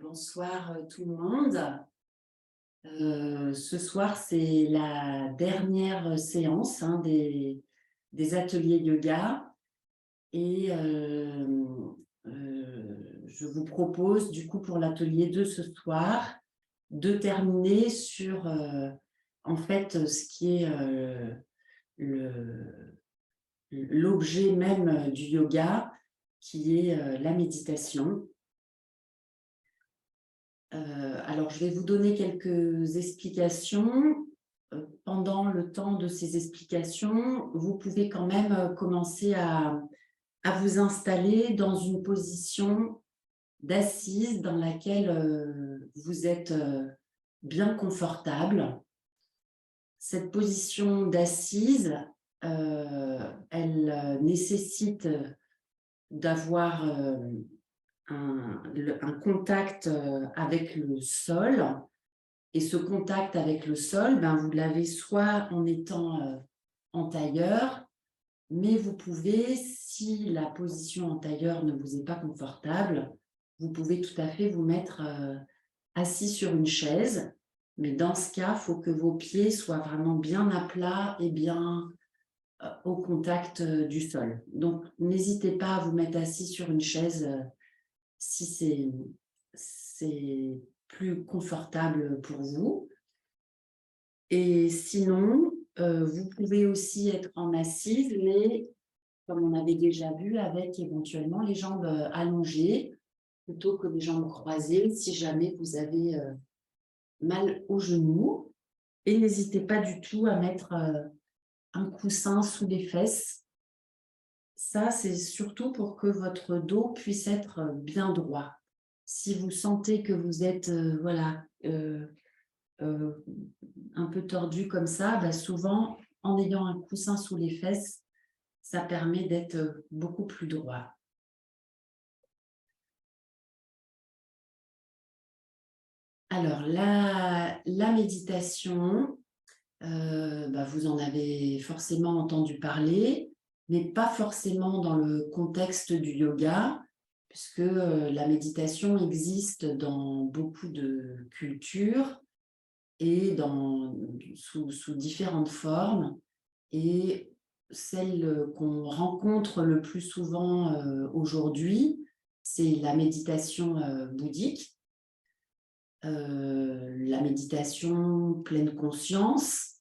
Bonsoir tout le monde. Ce soir, c'est la dernière séance des ateliers yoga et je vous propose du coup pour l'atelier de ce soir de terminer sur en fait ce qui est l'objet même du yoga qui est la méditation. Alors, je vais vous donner quelques explications. Pendant le temps de ces explications, vous pouvez quand même commencer à vous installer dans une position d'assise dans laquelle vous êtes bien confortable. Cette position d'assise, elle nécessite d'avoir un contact avec le sol. Et ce contact avec le sol, vous l'avez soit en étant en tailleur, mais vous pouvez, si la position en tailleur ne vous est pas confortable, vous pouvez tout à fait vous mettre assis sur une chaise. Mais dans ce cas, il faut que vos pieds soient vraiment bien à plat et bien au contact du sol. Donc, n'hésitez pas à vous mettre assis sur une chaise si c'est plus confortable pour vous. Et sinon, vous pouvez aussi être en assise, mais comme on avait déjà vu, avec éventuellement les jambes allongées plutôt que les jambes croisées si jamais vous avez mal aux genoux. Et n'hésitez pas du tout à mettre un coussin sous les fesses. Ça, c'est surtout pour que votre dos puisse être bien droit. Si vous sentez que vous êtes un peu tordu comme ça, souvent, en ayant un coussin sous les fesses, ça permet d'être beaucoup plus droit. Alors, la méditation, vous en avez forcément entendu parler, mais pas forcément dans le contexte du yoga, puisque la méditation existe dans beaucoup de cultures et sous différentes formes. Et celle qu'on rencontre le plus souvent aujourd'hui, c'est la méditation bouddhique, la méditation pleine conscience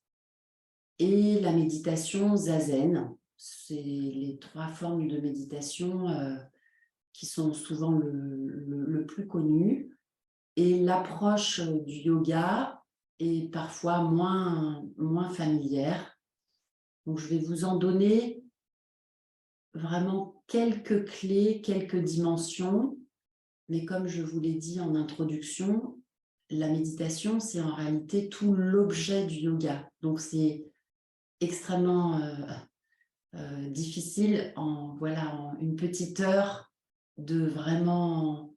et la méditation zazen. C'est les trois formes de méditation qui sont souvent le plus connues. Et l'approche du yoga est parfois moins familière. Donc, je vais vous en donner vraiment quelques clés, quelques dimensions. Mais comme je vous l'ai dit en introduction, la méditation, c'est en réalité tout l'objet du yoga. Donc, c'est extrêmement difficile en une petite heure de vraiment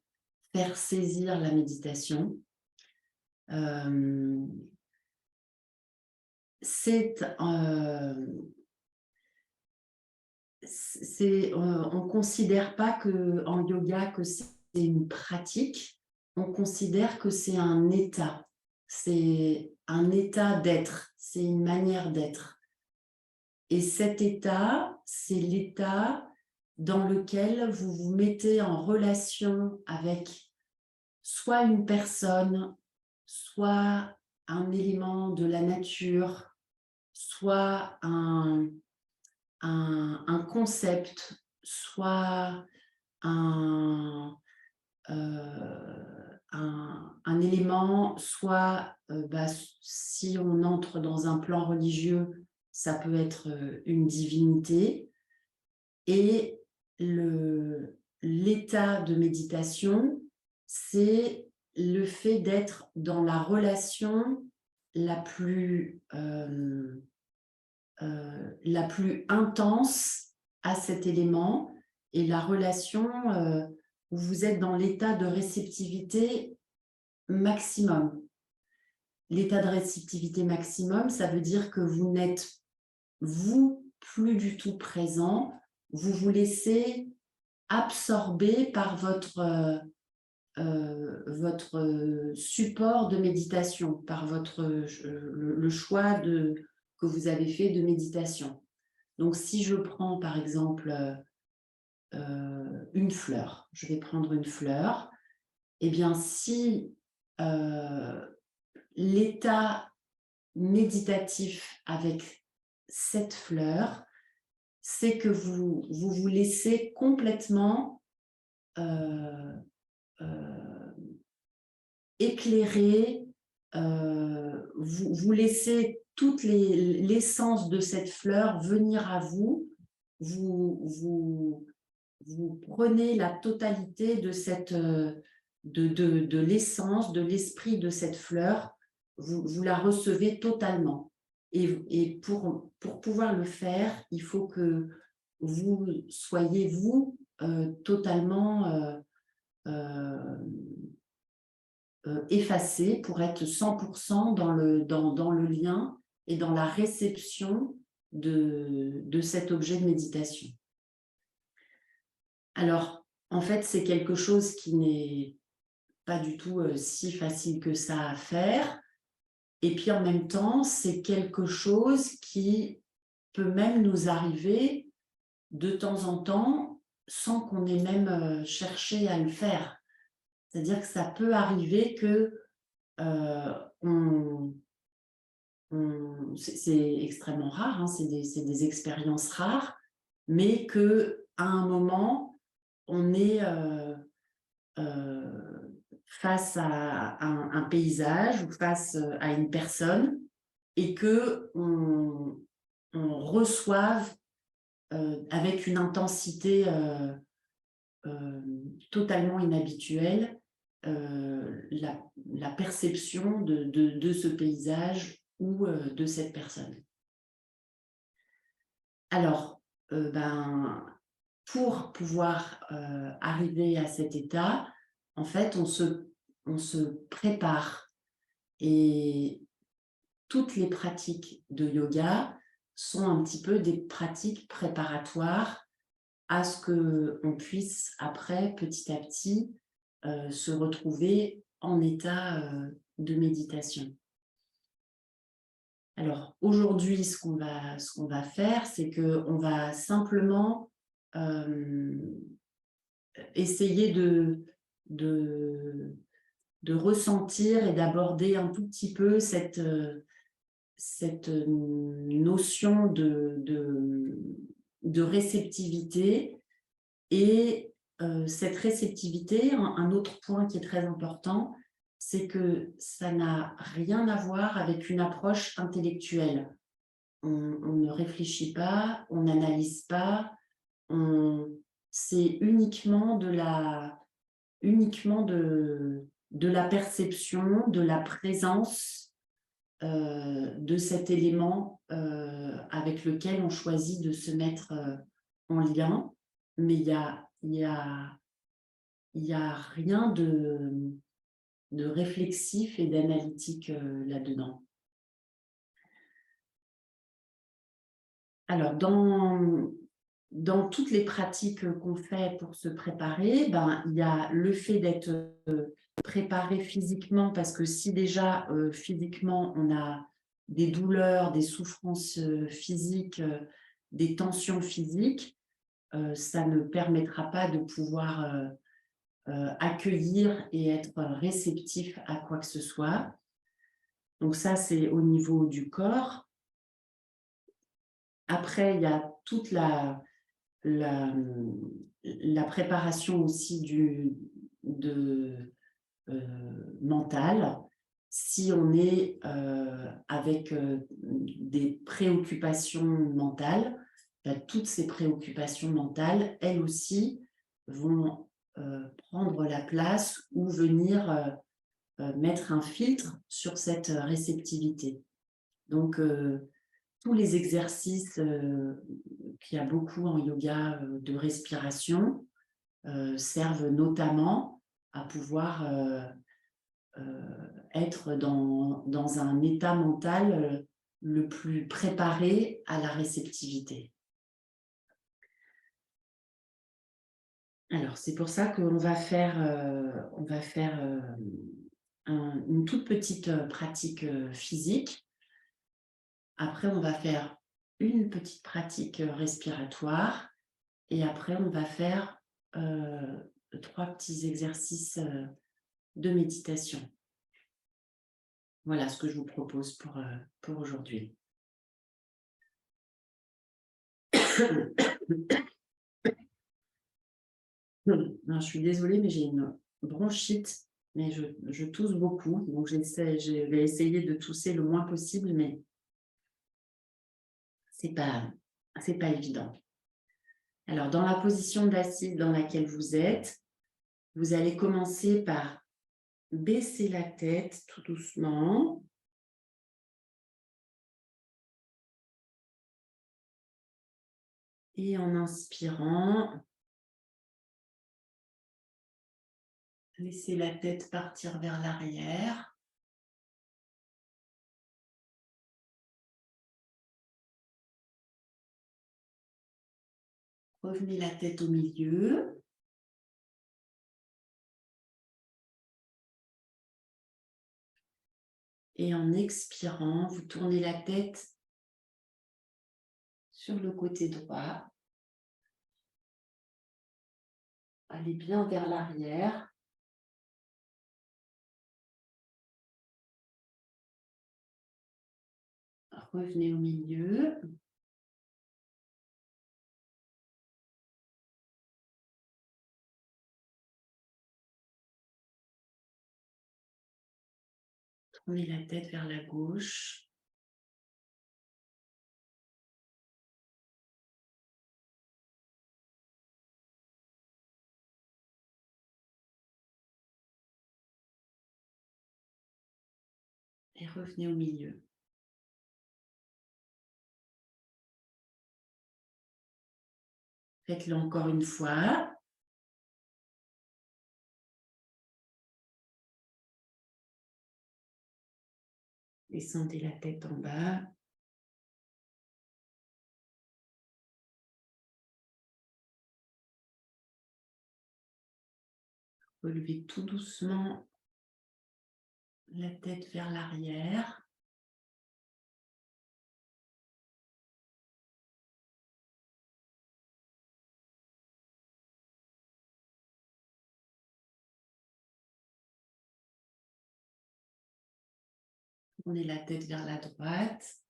faire saisir la méditation. On ne considère pas en yoga que c'est une pratique, on considère que c'est un état d'être, c'est une manière d'être. Et cet état, c'est l'état dans lequel vous vous mettez en relation avec soit une personne, soit un élément de la nature, soit un concept, soit un élément, soit si on entre dans un plan religieux, ça peut être une divinité. Et l'état de méditation, c'est le fait d'être dans la relation la plus intense à cet élément, et la relation où vous êtes dans l'état de réceptivité maximum. L'état de réceptivité maximum, ça veut dire que vous n'êtes, vous, plus du tout présent, vous vous laissez absorber par votre votre support de méditation, par le choix que vous avez fait de méditation. Donc, si je prends par exemple une fleur, je vais prendre une fleur, et bien si l'état méditatif avec cette fleur, c'est que vous laissez complètement éclairer, vous laissez toute l'essence de cette fleur venir à vous, vous prenez la totalité de l'essence, de l'esprit de cette fleur, vous la recevez totalement. Et pour pouvoir le faire, il faut que vous soyez, vous, totalement effacé pour être 100% dans le lien et dans la réception de cet objet de méditation. Alors, en fait, c'est quelque chose qui n'est pas du tout si facile que ça à faire. Et puis, en même temps, c'est quelque chose qui peut même nous arriver de temps en temps sans qu'on ait même cherché à le faire. C'est-à-dire que ça peut arriver que c'est extrêmement rare, hein, c'est des expériences rares, mais qu'à un moment, on est face à un paysage ou face à une personne et qu'on reçoive avec une intensité totalement inhabituelle la perception de ce paysage ou de cette personne. Alors, pour pouvoir arriver à cet état, en fait, on se prépare. Et toutes les pratiques de yoga sont un petit peu des pratiques préparatoires à ce qu'on puisse après, petit à petit, se retrouver en état de méditation. Alors, aujourd'hui, ce qu'on va faire, c'est qu'on va simplement essayer de ressentir et d'aborder un tout petit peu cette notion de réceptivité. Et cette réceptivité, un autre point qui est très important, c'est que ça n'a rien à voir avec une approche intellectuelle. On ne réfléchit pas, on n'analyse pas, c'est uniquement de la perception, de la présence de cet élément avec lequel on choisit de se mettre en lien. Mais il y a rien de réflexif et d'analytique là-dedans. Alors, dans toutes les pratiques qu'on fait pour se préparer, il y a le fait d'être préparé physiquement, parce que si déjà physiquement on a des douleurs, des souffrances physiques, des tensions physiques, ça ne permettra pas de pouvoir accueillir et être réceptif à quoi que ce soit. Donc ça, c'est au niveau du corps. Après, il y a toute la préparation aussi mentale. Si on est avec des préoccupations mentales, toutes ces préoccupations mentales, elles aussi, vont prendre la place ou venir mettre un filtre sur cette réceptivité. Donc, tous les exercices qu'il y a beaucoup en yoga de respiration servent notamment à pouvoir être dans un état mental le plus préparé à la réceptivité. Alors, c'est pour ça qu'on va faire, une toute petite pratique physique. Après, on va faire une petite pratique respiratoire. Et après, on va faire 3 petits exercices de méditation. Voilà ce que je vous propose pour aujourd'hui. Non, je suis désolée, mais j'ai une bronchite, mais je tousse beaucoup. Donc, je vais essayer de tousser le moins possible, mais ce n'est pas évident. Alors, dans la position d'assise dans laquelle vous êtes, vous allez commencer par baisser la tête tout doucement. Et en inspirant, laissez la tête partir vers l'arrière. Revenez la tête au milieu. Et en expirant, vous tournez la tête sur le côté droit. Allez bien vers l'arrière. Revenez au milieu. Tournez la tête vers la gauche. Et revenez au milieu. Faites-le encore une fois. Descendez la tête en bas. Relevez tout doucement la tête vers l'arrière. Tournez la tête vers la droite.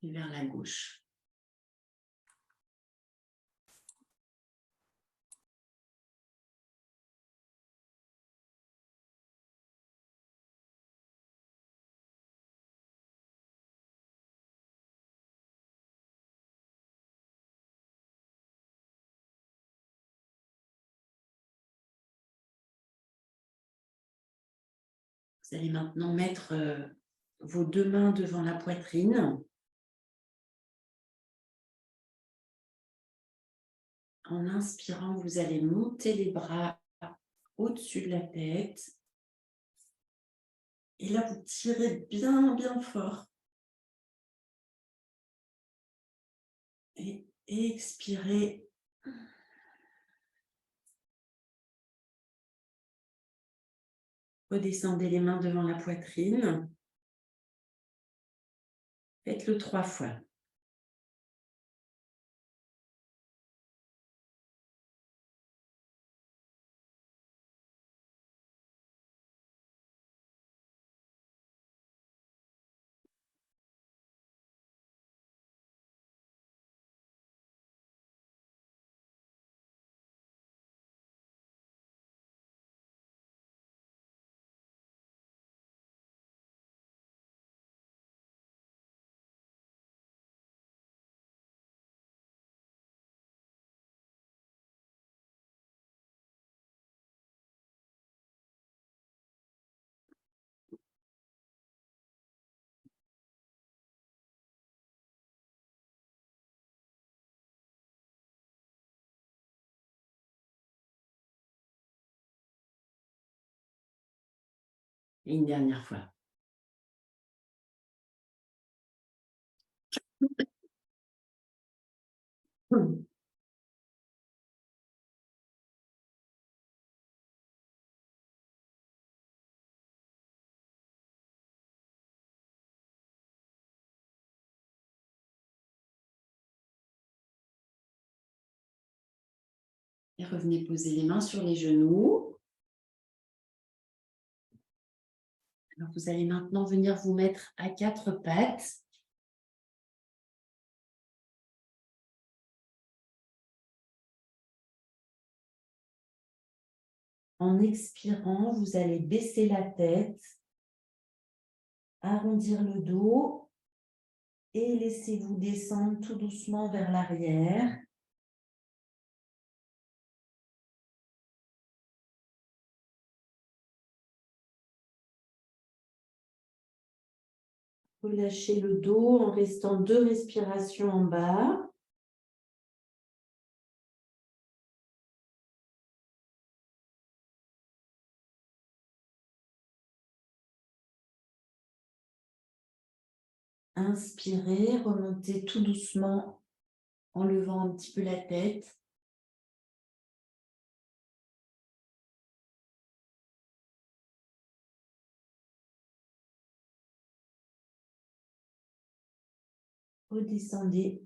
Et vers la gauche. Vous allez maintenant mettre vos 2 mains devant la poitrine. En inspirant, vous allez monter les bras au-dessus de la tête. Et là, vous tirez bien, bien fort. Et expirez. Redescendez les mains devant la poitrine. Faites-le 3 fois. Et une dernière fois. Et revenez poser les mains sur les genoux. Alors, vous allez maintenant venir vous mettre à quatre pattes. En expirant, vous allez baisser la tête, arrondir le dos et laissez-vous descendre tout doucement vers l'arrière. Relâchez le dos en restant 2 respirations en bas. Inspirez, remontez tout doucement en levant un petit peu la tête. Redescendez.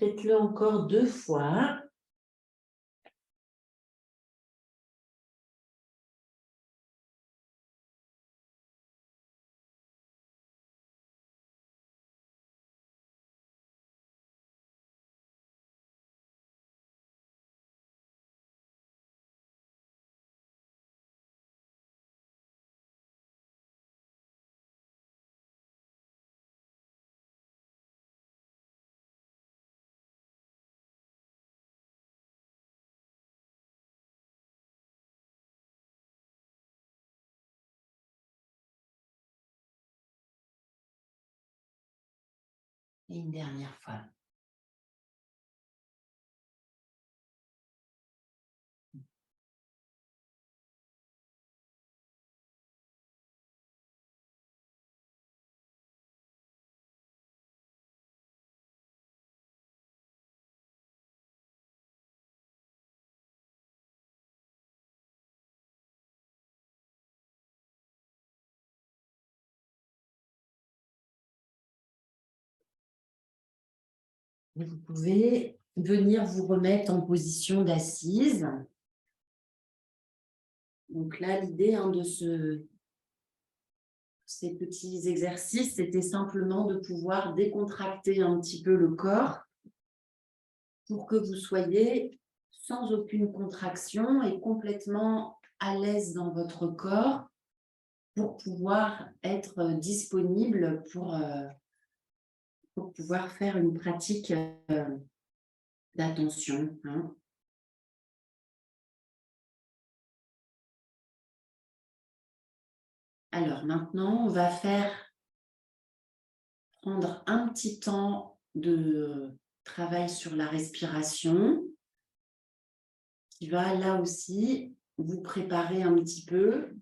Faites-le encore 2 fois. Et une dernière fois. Et vous pouvez venir vous remettre en position d'assise. Donc là, l'idée de ces petits exercices, c'était simplement de pouvoir décontracter un petit peu le corps pour que vous soyez sans aucune contraction et complètement à l'aise dans votre corps pour pouvoir être disponible pour pouvoir faire une pratique d'attention. Alors maintenant, on va prendre un petit temps de travail sur la respiration qui va là aussi vous préparer un petit peu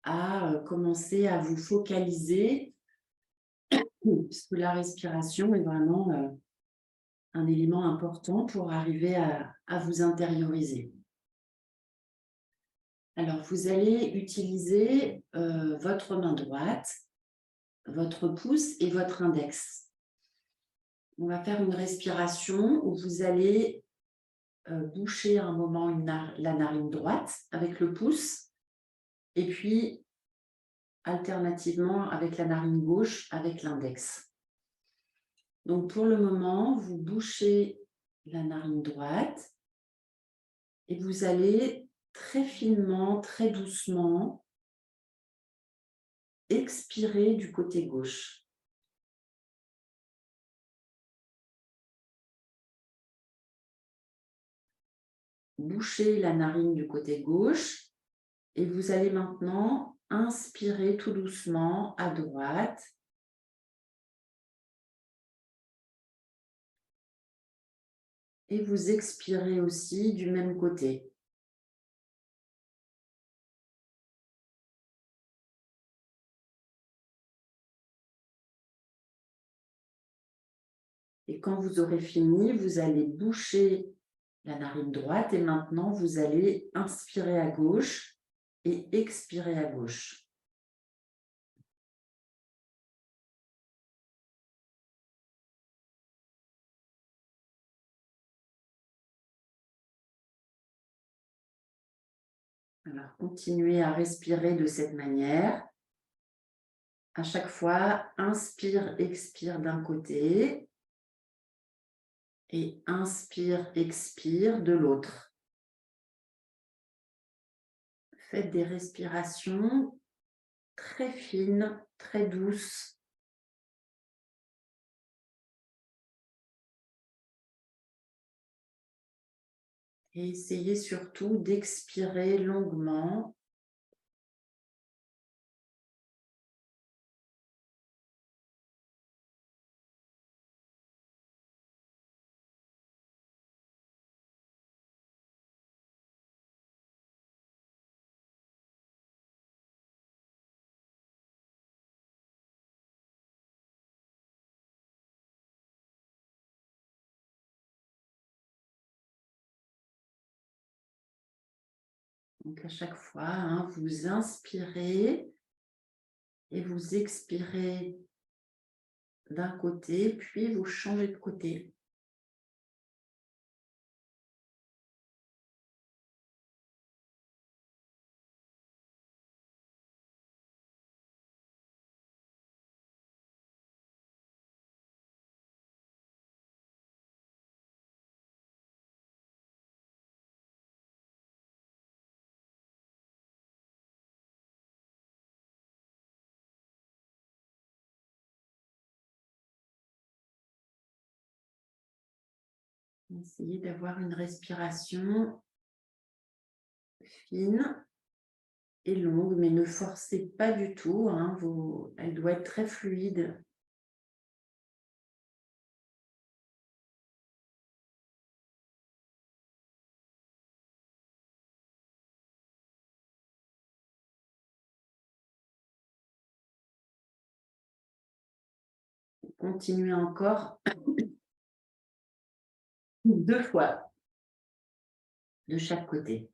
à commencer à vous focaliser puisque la respiration est vraiment un élément important pour arriver à vous intérioriser. Alors, vous allez utiliser votre main droite, votre pouce et votre index. On va faire une respiration où vous allez boucher un moment la narine droite avec le pouce et puis alternativement avec la narine gauche avec l'index. Donc, pour le moment, vous bouchez la narine droite et vous allez très finement, très doucement expirer du côté gauche. boucher la narine du côté gauche et vous allez maintenant inspirer tout doucement à droite. Et vous expirez aussi du même côté. Et quand vous aurez fini, vous allez boucher la narine droite et maintenant vous allez inspirer à gauche et expirer à gauche. Alors, continuez à respirer de cette manière. À chaque fois, inspire, expire d'un côté et inspire, expire de l'autre. Faites des respirations très fines, très douces. Et essayez surtout d'expirer longuement. Donc à chaque fois, vous inspirez et vous expirez d'un côté, puis vous changez de côté. Essayez d'avoir une respiration fine et longue, mais ne forcez pas du tout. Elle doit être très fluide. Continuez encore 2 fois de chaque côté.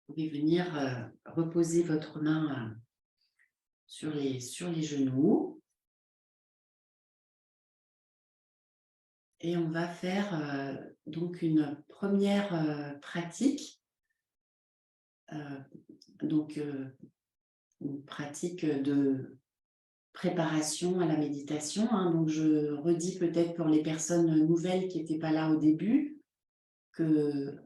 Vous pouvez venir reposer votre main sur les genoux. Et on va faire donc une première pratique. Une pratique de préparation à la méditation. Donc, je redis peut-être pour les personnes nouvelles qui n'étaient pas là au début que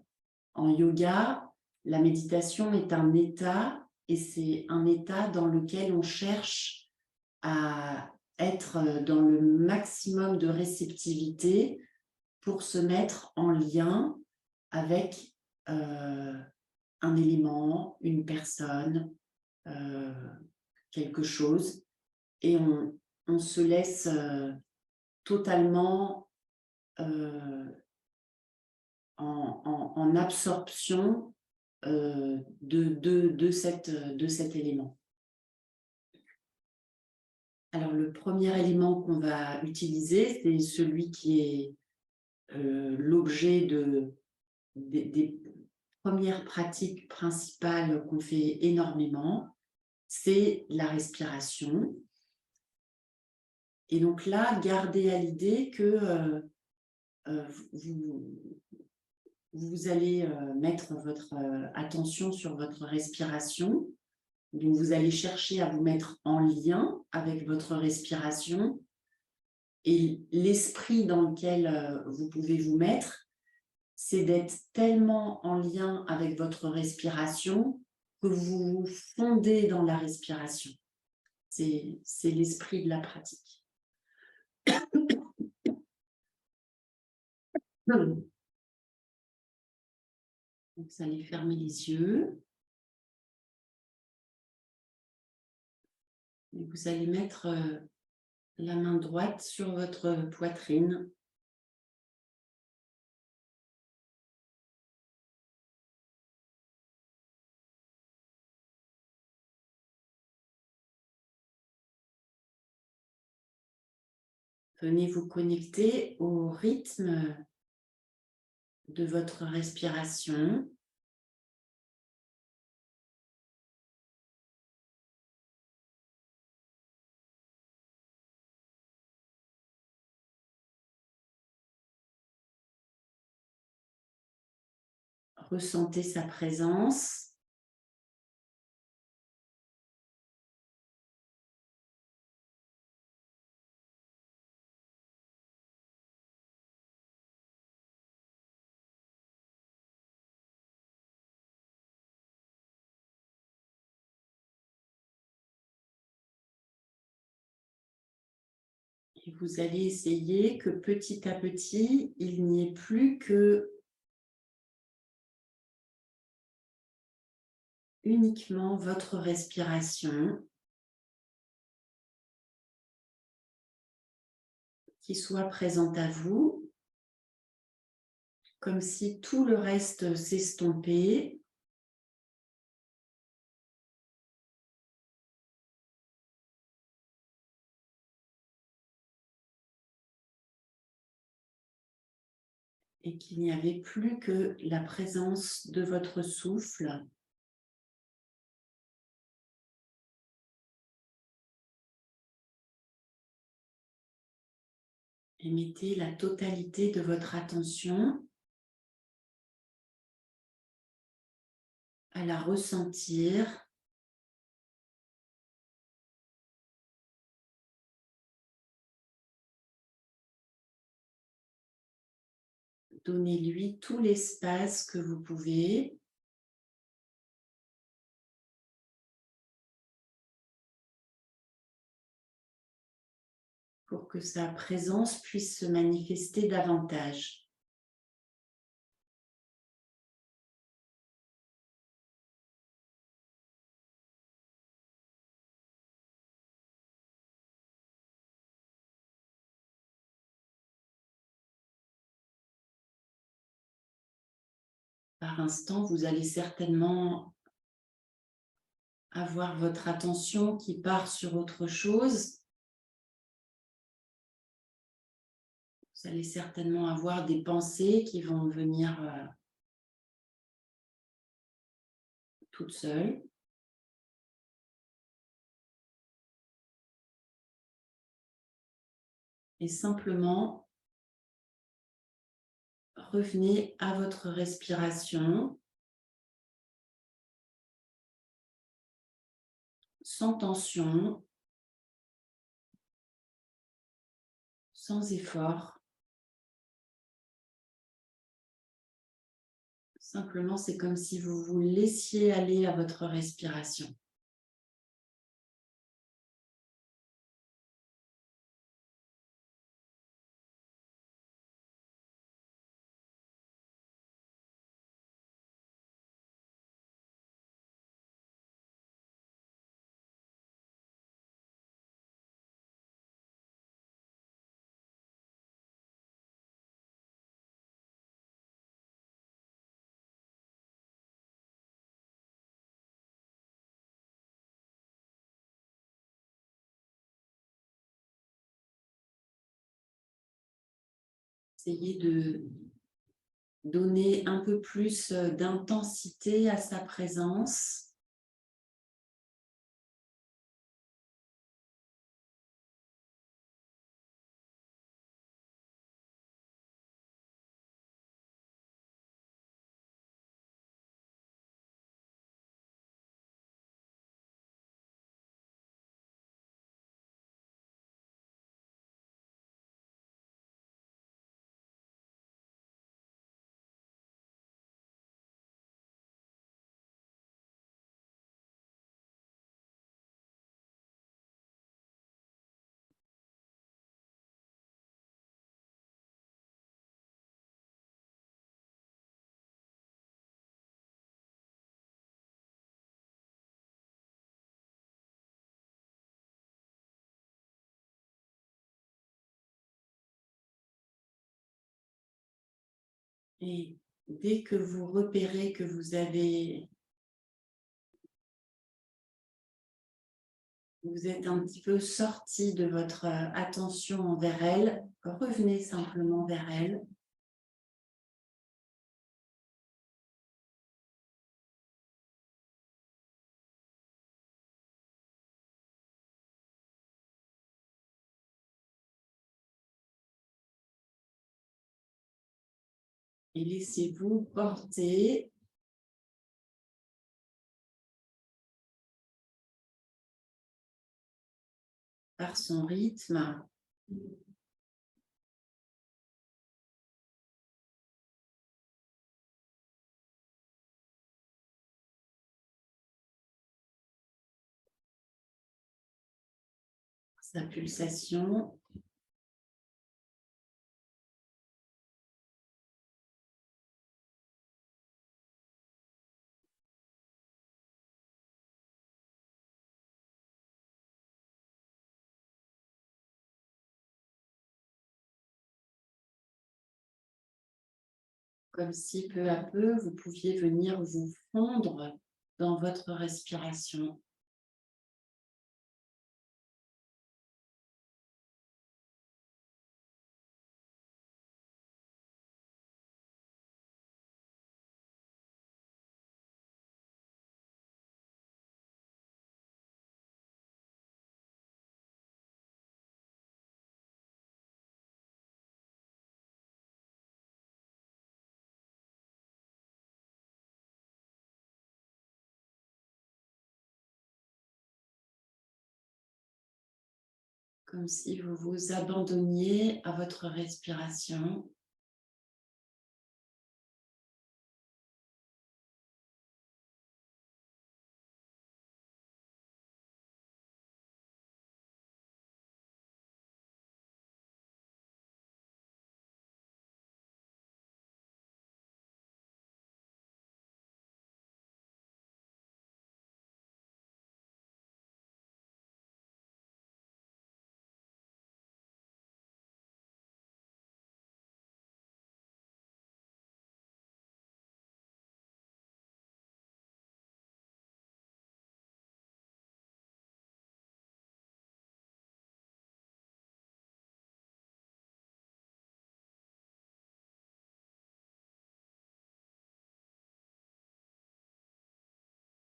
en yoga, la méditation est un état et c'est un état dans lequel on cherche à être dans le maximum de réceptivité pour se mettre en lien avec un élément, une personne, quelque chose, et on se laisse totalement en absorption de cet élément. Alors, le premier élément qu'on va utiliser, c'est celui qui est l'objet des premières pratiques principales qu'on fait énormément, c'est la respiration. Et donc là, gardez à l'idée que vous allez mettre votre attention sur votre respiration. Donc, vous allez chercher à vous mettre en lien avec votre respiration et l'esprit dans lequel vous pouvez vous mettre, c'est d'être tellement en lien avec votre respiration que vous vous fondez dans la respiration. C'est l'esprit de la pratique. Donc, vous allez fermer les yeux. Et vous allez mettre la main droite sur votre poitrine. Venez vous connecter au rythme de votre respiration. Ressentez sa présence. Et vous allez essayer que petit à petit, il n'y ait plus que uniquement votre respiration qui soit présente à vous, comme si tout le reste s'estompait. Et qu'il n'y avait plus que la présence de votre souffle. Et mettez la totalité de votre attention à la ressentir. Donnez-lui tout l'espace que vous pouvez. Pour que sa présence puisse se manifester davantage. Par instant, vous allez certainement avoir votre attention qui part sur autre chose. Vous allez certainement avoir des pensées qui vont venir toutes seules. Et simplement, revenez à votre respiration sans tension, sans effort. Simplement, c'est comme si vous vous laissiez aller à votre respiration. Essayez de donner un peu plus d'intensité à sa présence. Et dès que vous repérez que vous êtes un petit peu sorti de votre attention envers elle, revenez simplement vers elle. Et laissez-vous porter par son rythme. Sa pulsation. Comme si peu à peu, vous pouviez venir vous fondre dans votre respiration. Comme si vous vous abandonniez à votre respiration.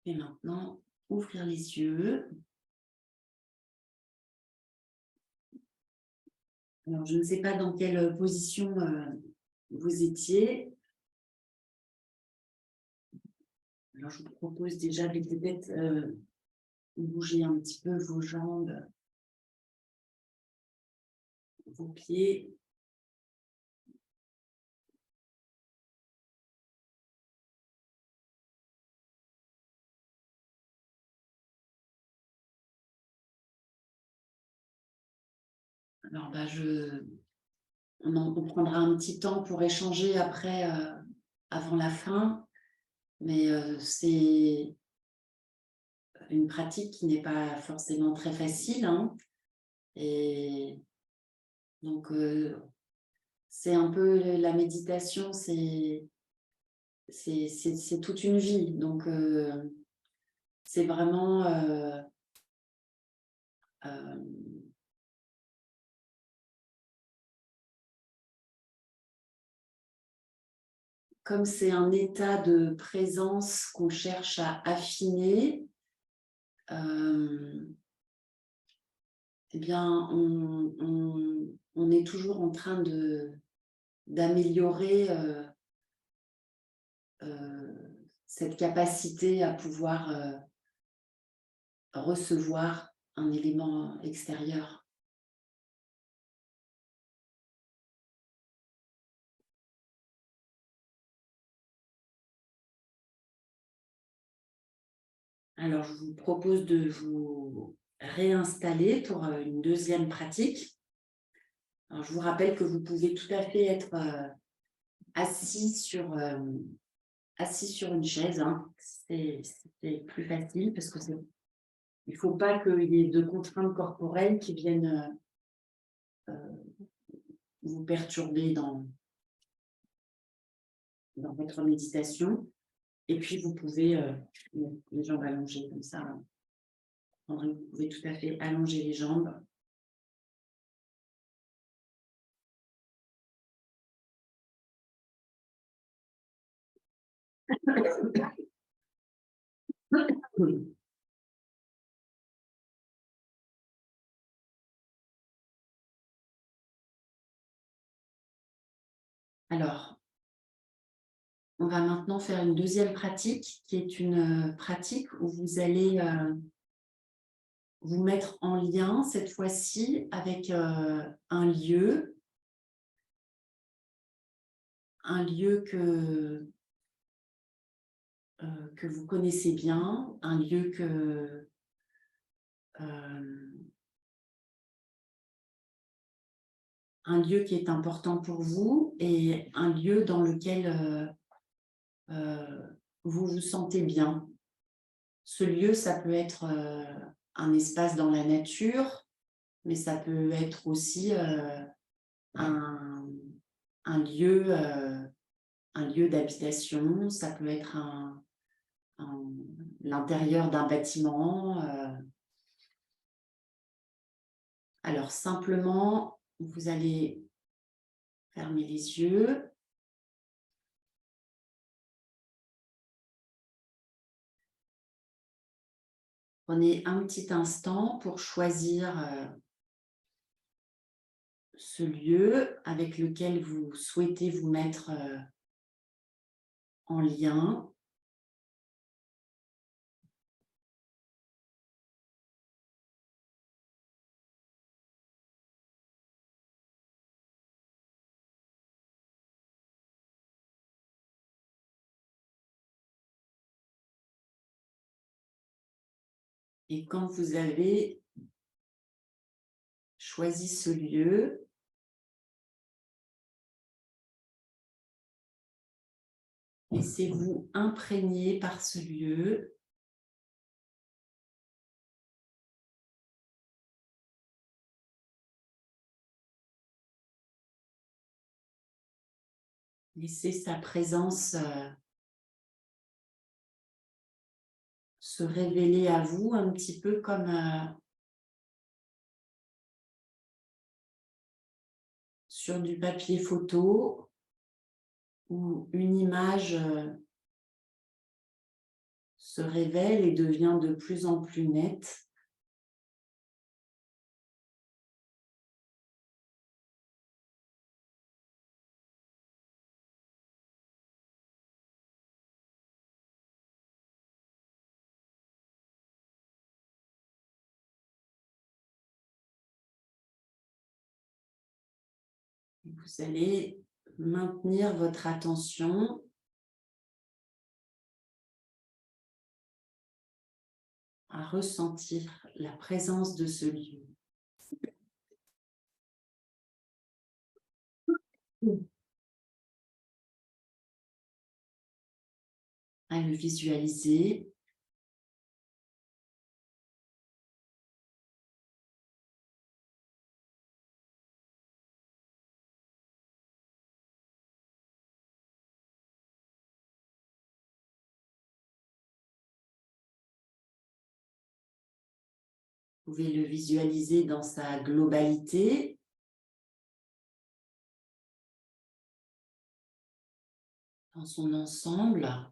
Et maintenant, ouvrir les yeux. Alors, je ne sais pas dans quelle position vous étiez. Alors, je vous propose déjà de peut-être bouger un petit peu vos jambes, vos pieds. Alors, on prendra un petit temps pour échanger après, avant la fin, mais c'est une pratique qui n'est pas forcément très facile, hein. Et donc, c'est un peu la méditation, c'est toute une vie. Donc, c'est vraiment comme c'est un état de présence qu'on cherche à affiner, eh bien, on est toujours en train d'améliorer cette capacité à pouvoir recevoir un élément extérieur. Alors, je vous propose de vous réinstaller pour une deuxième pratique. Alors, je vous rappelle que vous pouvez tout à fait être assis sur une chaise. Hein. C'est plus facile parce que il ne faut pas qu'il y ait de contraintes corporelles qui viennent vous perturber dans votre méditation. Et puis, vous pouvez, les jambes allongées comme ça, vous pouvez tout à fait allonger les jambes. Alors, on va maintenant faire une deuxième pratique qui est une pratique où vous allez vous mettre en lien cette fois-ci avec un lieu que vous connaissez bien, un lieu qui est important pour vous et un lieu dans lequel vous vous sentez bien. Ce lieu, ça peut être un espace dans la nature, mais ça peut être aussi un lieu d'habitation, ça peut être l'intérieur d'un bâtiment. Alors, simplement, vous allez fermer les yeux. Prenez un petit instant pour choisir ce lieu avec lequel vous souhaitez vous mettre en lien. Et quand vous avez choisi ce lieu, laissez-vous imprégner par ce lieu. Laissez sa présence se révéler à vous un petit peu comme sur du papier photo où une image se révèle et devient de plus en plus nette. Vous allez maintenir votre attention à ressentir la présence de ce lieu. À le visualiser. Vous pouvez le visualiser dans sa globalité. dans son ensemble.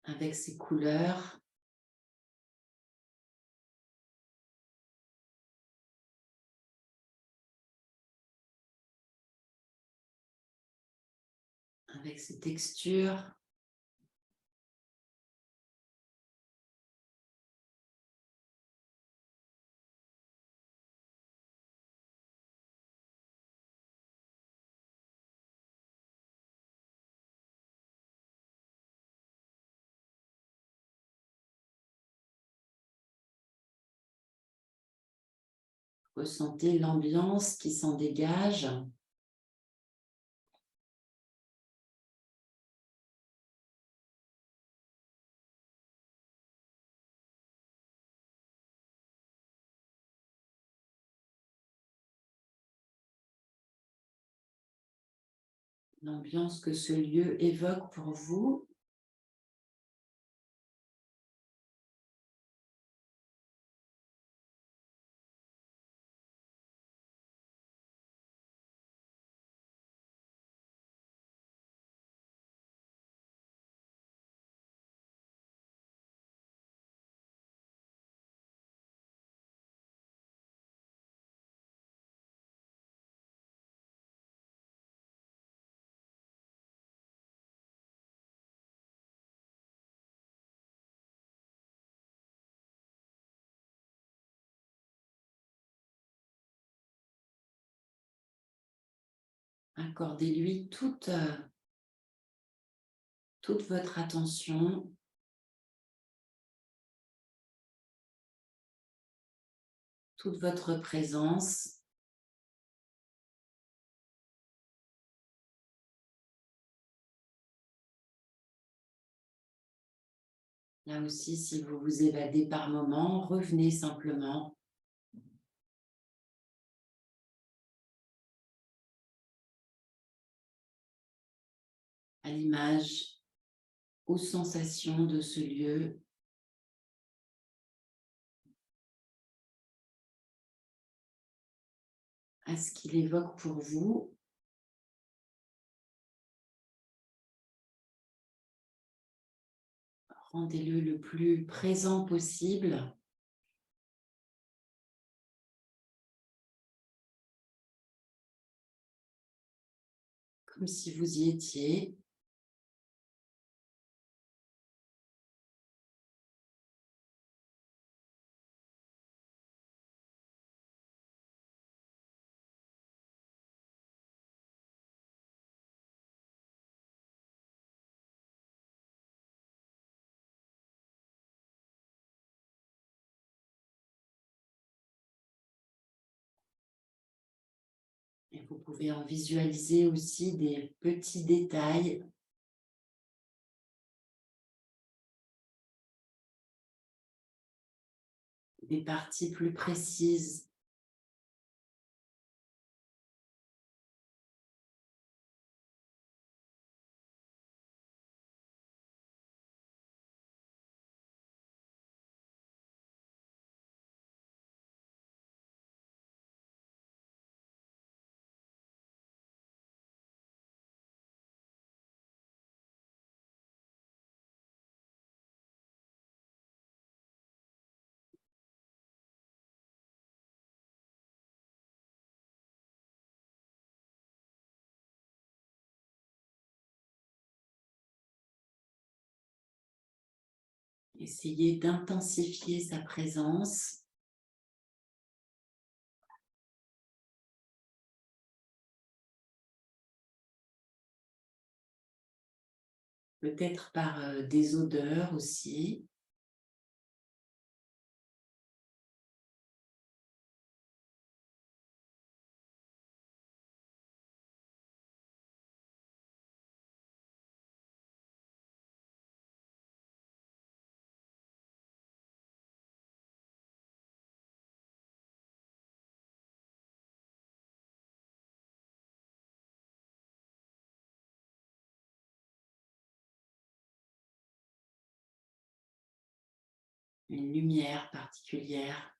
Avec ses couleurs. Avec ses textures. Ressentez l'ambiance qui s'en dégage. L'ambiance que ce lieu évoque pour vous. Accordez-lui toute votre attention. Toute votre présence. Là aussi, si vous vous évadez par moments, revenez simplement à l'image, aux sensations de ce lieu. À ce qu'il évoque pour vous. Rendez-le le plus présent possible. Comme si vous y étiez. Et vous pouvez en visualiser aussi des petits détails. Des parties plus précises. Essayez d'intensifier sa présence. Peut-être par des odeurs aussi. une lumière particulière.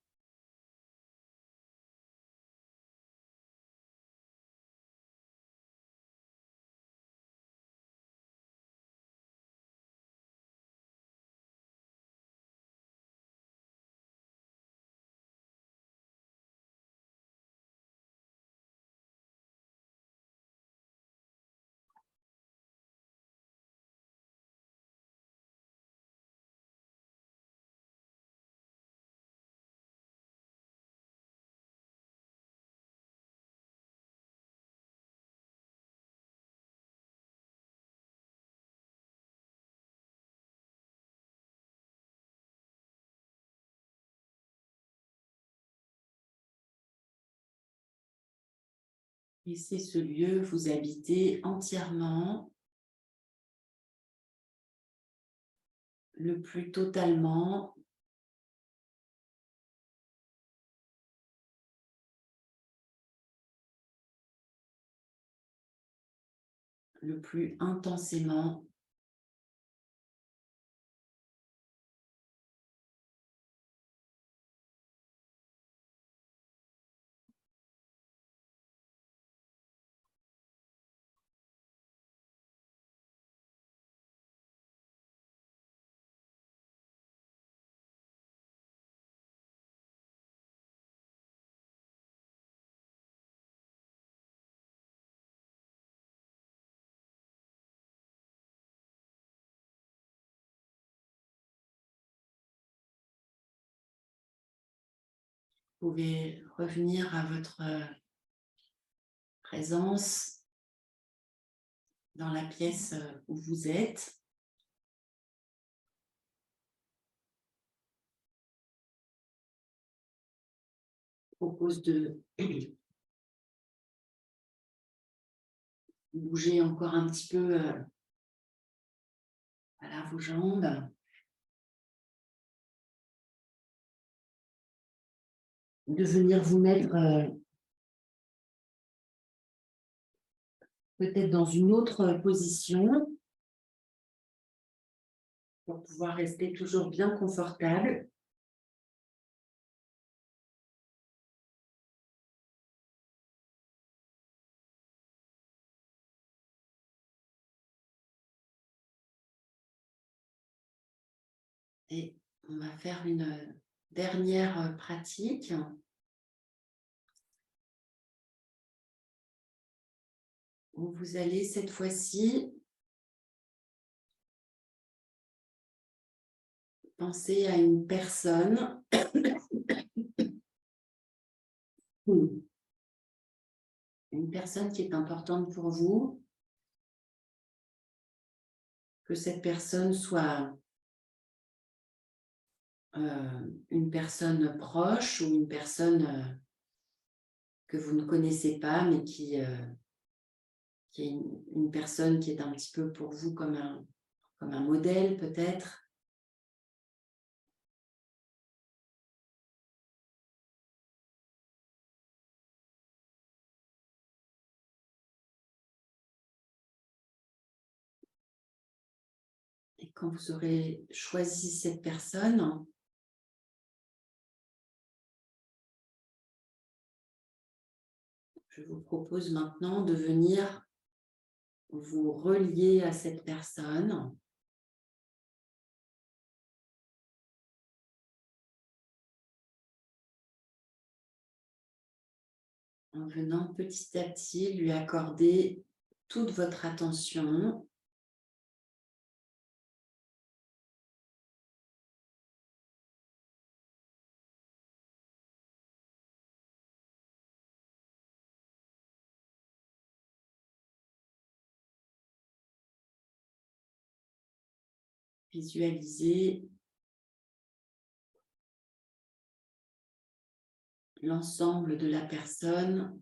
Laissez ce lieu vous habiter entièrement, le plus totalement, le plus intensément. Vous pouvez revenir à votre présence dans la pièce où vous êtes. Je propose de bouger encore un petit peu voilà, vos jambes. De venir vous mettre peut-être dans une autre position pour pouvoir rester toujours bien confortable. Et on va faire une dernière pratique. Où vous allez cette fois-ci penser à une personne une personne qui est importante pour vous, que cette personne soit une personne proche ou une personne que vous ne connaissez pas, mais qui est une personne qui est un petit peu pour vous comme un modèle peut-être. Et quand vous aurez choisi cette personne, je vous propose maintenant de venir vous relier à cette personne en venant petit à petit lui accorder toute votre attention. Visualisez l'ensemble de la personne,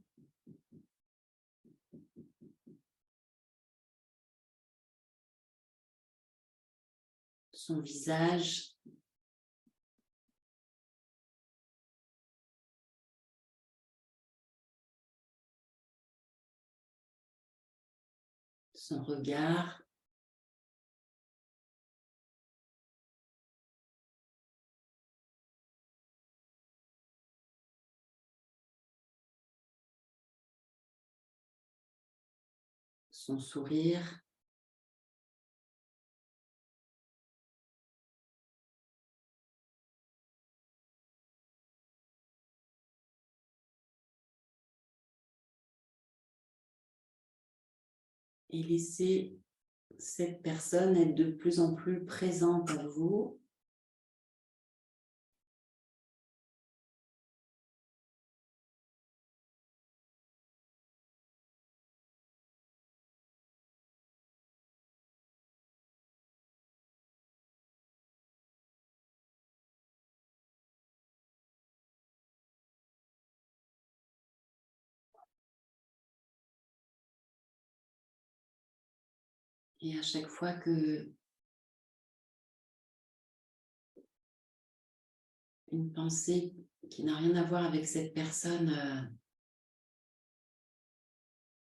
son visage, son regard, son sourire. Et laissez cette personne être de plus en plus présente à vous. Et à chaque fois que une pensée qui n'a rien à voir avec cette personne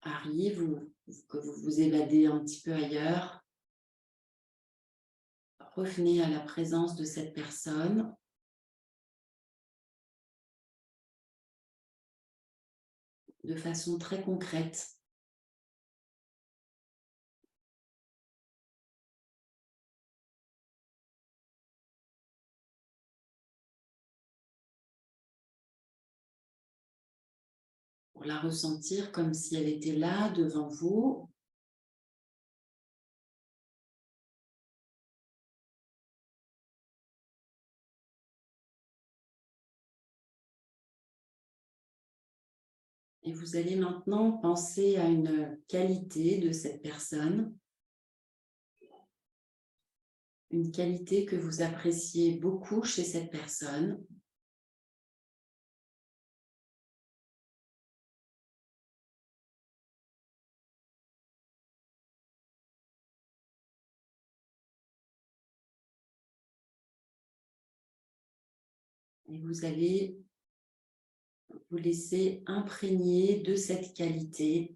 arrive ou que vous vous évadez un petit peu ailleurs, revenez à la présence de cette personne. De façon très concrète. Pour la ressentir comme si elle était là devant vous. Et vous allez maintenant penser à une qualité de cette personne, une qualité que vous appréciez beaucoup chez cette personne. Et vous allez vous laisser imprégner de cette qualité.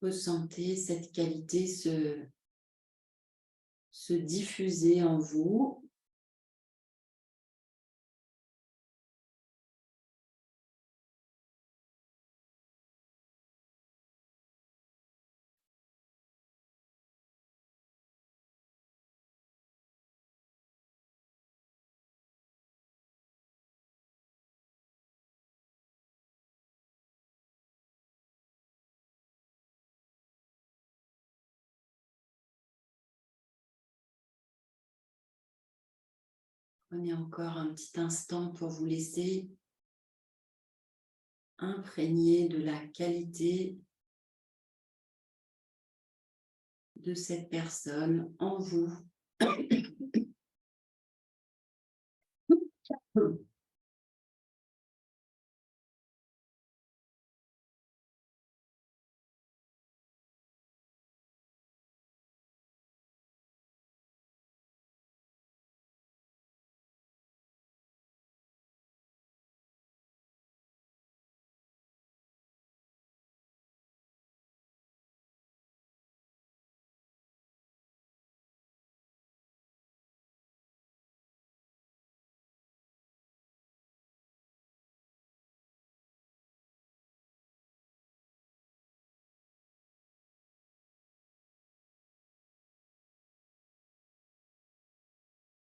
Ressentez cette qualité se diffuser en vous. Prenez encore un petit instant pour vous laisser imprégner de la qualité de cette personne en vous.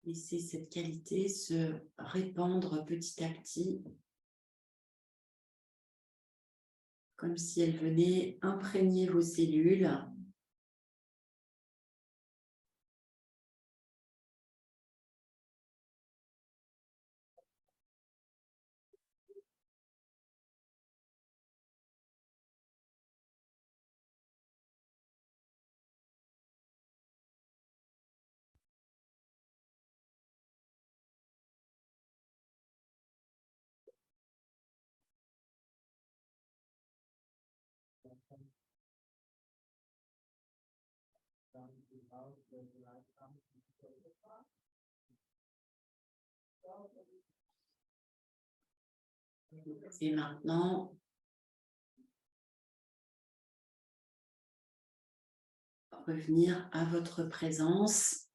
Laissez cette qualité se répandre petit à petit, comme si elle venait imprégner vos cellules. Et maintenant, revenir à votre présence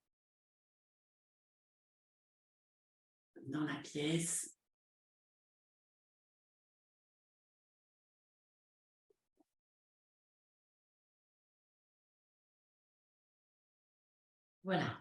dans la pièce. Voilà.